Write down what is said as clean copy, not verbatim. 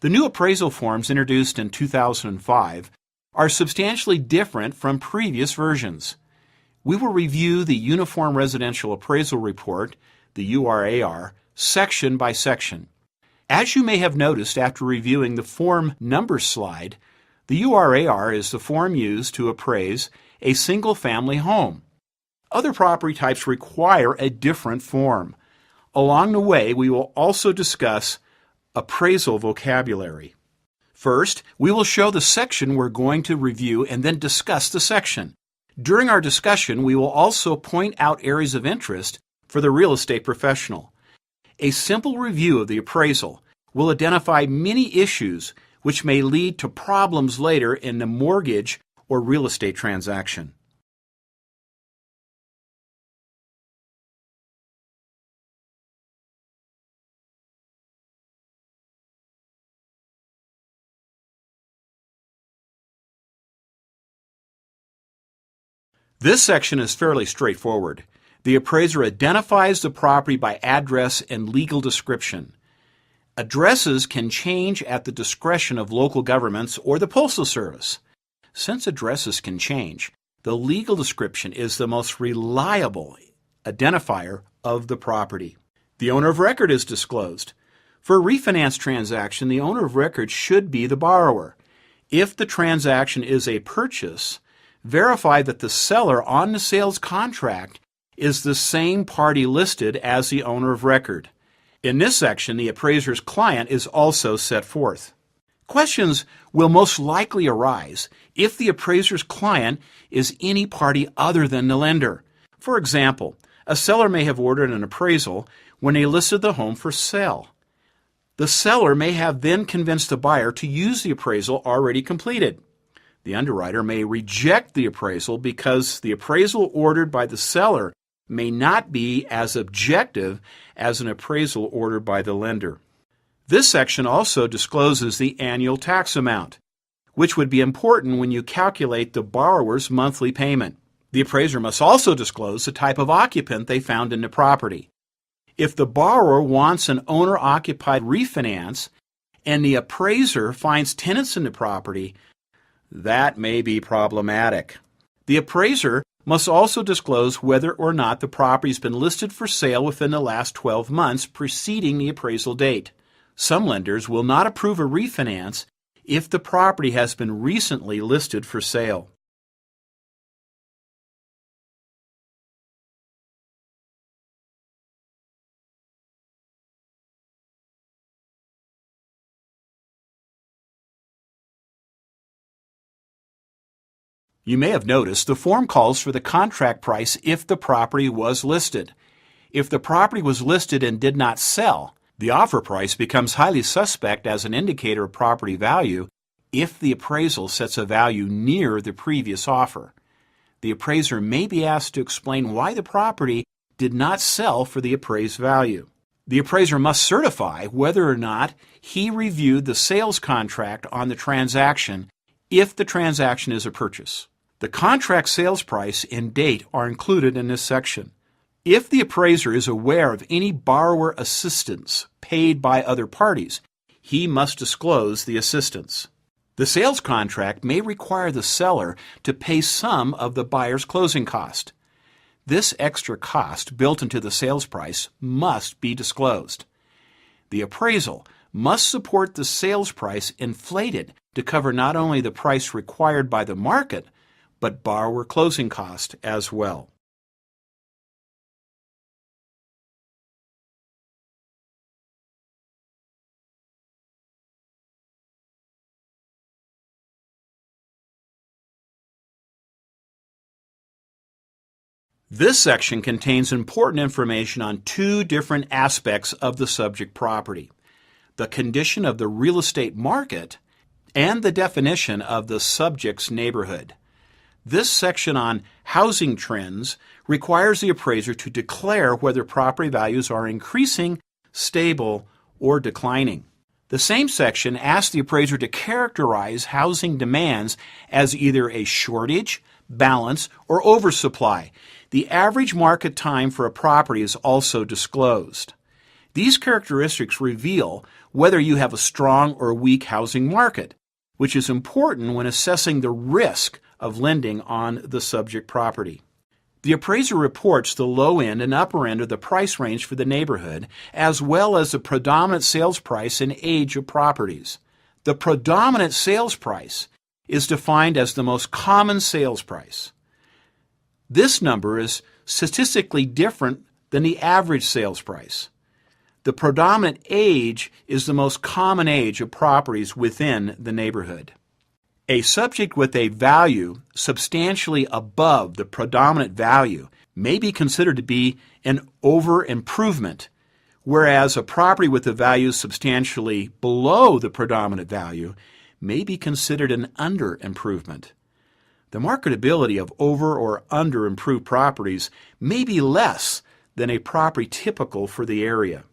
The new appraisal forms introduced in 2005 are substantially different from previous versions. We will review the Uniform Residential Appraisal Report, the URAR, section by section. As you may have noticed after reviewing the form numbers slide, the URAR is the form used to appraise a single-family home. Other property types require a different form. Along the way, we will also discuss appraisal vocabulary. First, we will show the section we're going to review and then discuss the section. During our discussion, we will also point out areas of interest for the real estate professional. A simple review of the appraisal will identify many issues which may lead to problems later in the mortgage or real estate transaction. This section is fairly straightforward. The appraiser identifies the property by address and legal description. Addresses can change at the discretion of local governments or the Postal Service. Since addresses can change, the legal description is the most reliable identifier of the property. The owner of record is disclosed. For a refinance transaction, the owner of record should be the borrower. If the transaction is a purchase, verify that the seller on the sales contract is the same party listed as the owner of record. In this section, the appraiser's client is also set forth. Questions will most likely arise if the appraiser's client is any party other than the lender. For example, a seller may have ordered an appraisal when they listed the home for sale. The seller may have then convinced the buyer to use the appraisal already completed. The underwriter may reject the appraisal because the appraisal ordered by the seller may not be as objective as an appraisal ordered by the lender. This section also discloses the annual tax amount, which would be important when you calculate the borrower's monthly payment. The appraiser must also disclose the type of occupant they found in the property. If the borrower wants an owner-occupied refinance and the appraiser finds tenants in the property, that may be problematic. The appraiser must also disclose whether or not the property has been listed for sale within the last 12 months preceding the appraisal date. Some lenders will not approve a refinance if the property has been recently listed for sale. You may have noticed the form calls for the contract price if the property was listed. If the property was listed and did not sell, the offer price becomes highly suspect as an indicator of property value if the appraisal sets a value near the previous offer. The appraiser may be asked to explain why the property did not sell for the appraised value. The appraiser must certify whether or not he reviewed the sales contract on the transaction if the transaction is a purchase. The contract sales price and date are included in this section. If the appraiser is aware of any borrower assistance paid by other parties, he must disclose the assistance. The sales contract may require the seller to pay some of the buyer's closing cost. This extra cost built into the sales price must be disclosed. The appraisal must support the sales price inflated to cover not only the price required by the market, but borrower closing cost as well. This section contains important information on two different aspects of the subject property: the condition of the real estate market and the definition of the subject's neighborhood. This section on housing trends requires the appraiser to declare whether property values are increasing, stable, or declining. The same section asks the appraiser to characterize housing demands as either a shortage, balance, or oversupply. The average market time for a property is also disclosed. These characteristics reveal whether you have a strong or weak housing market, which is important when assessing the risk of lending on the subject property. The appraiser reports the low end and upper end of the price range for the neighborhood, as well as the predominant sales price and age of properties. The predominant sales price is defined as the most common sales price. This number is statistically different than the average sales price. The predominant age is the most common age of properties within the neighborhood. A subject with a value substantially above the predominant value may be considered to be an over-improvement, whereas a property with a value substantially below the predominant value may be considered an under-improvement. The marketability of over or under-improved properties may be less than a property typical for the area.